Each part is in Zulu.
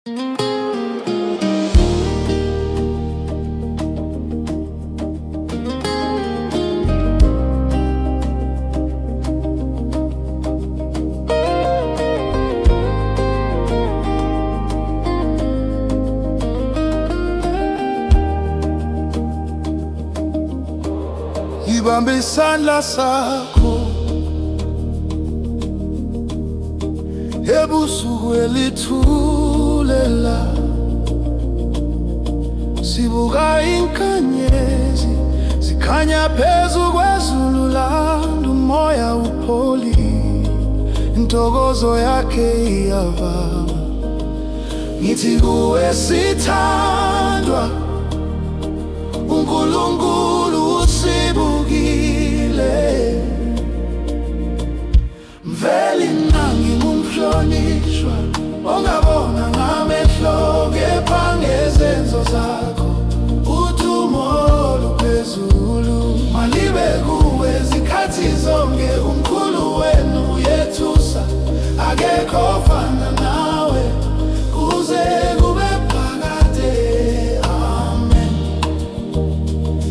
Ibambe isandla sakho ebusuku elithulela, sibuka inkanyezi zikhanya phezu kwezulu landa. Umoya upholile, intokozo yakhe iyavama. Ngithi kuwe sithandwa, uNkulunkulu usibukile. Mveli ngingumhlonishwa ongabona ngamehlo, kepha ngezenzo zakho udumo luphezulu. Malibe kuwe zikhathi zonke, umkhulu wenu uyethusa, akekho ofana nawe kuze kube phakade. Amen.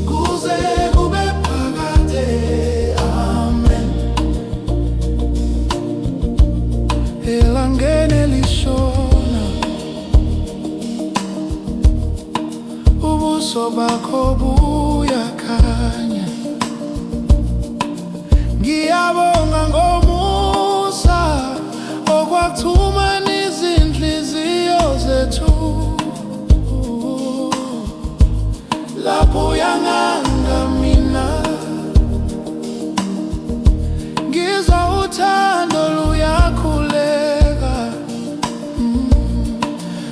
Kuze kube phakade. Amen. Elangeni elishona, ubuso bakho buyakhanya. Ngiyabonga ngomusa okwakuthumana izinhliziyo zethu. Lapho uyanganga mina, ngizwa uthando luyakhuleka.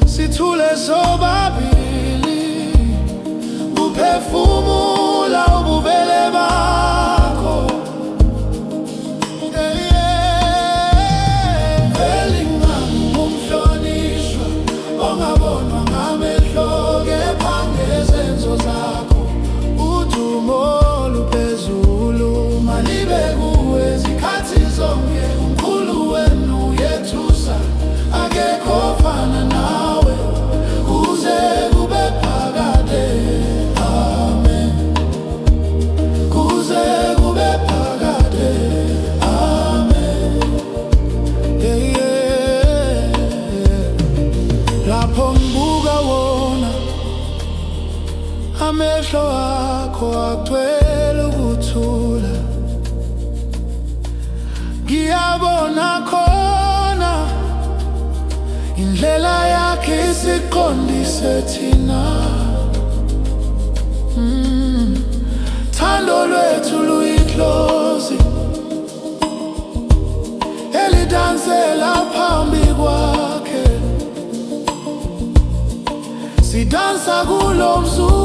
Sithule sobabili, uphefumula ububele bakho. Vele ngingumhlonishwa ongabonwa ngamehlo, kepha ngezenzo zakho udumo luphezulu. Malibe kuwe zikhathi zonke, umkhulu wenu uyethusa, akekho ofana nawe kuze kube phakade. Amen. Kuze kube phakade. Amen. Yeah, yeah. Lapho ngibuka wona amehlo akho agcwele ukuthula, ngiyabona khona indlela yakhe isiqondise thina. Thando lwethu luyidlozi elidansela phambi kwakhe, sidansa kulo mzuzu.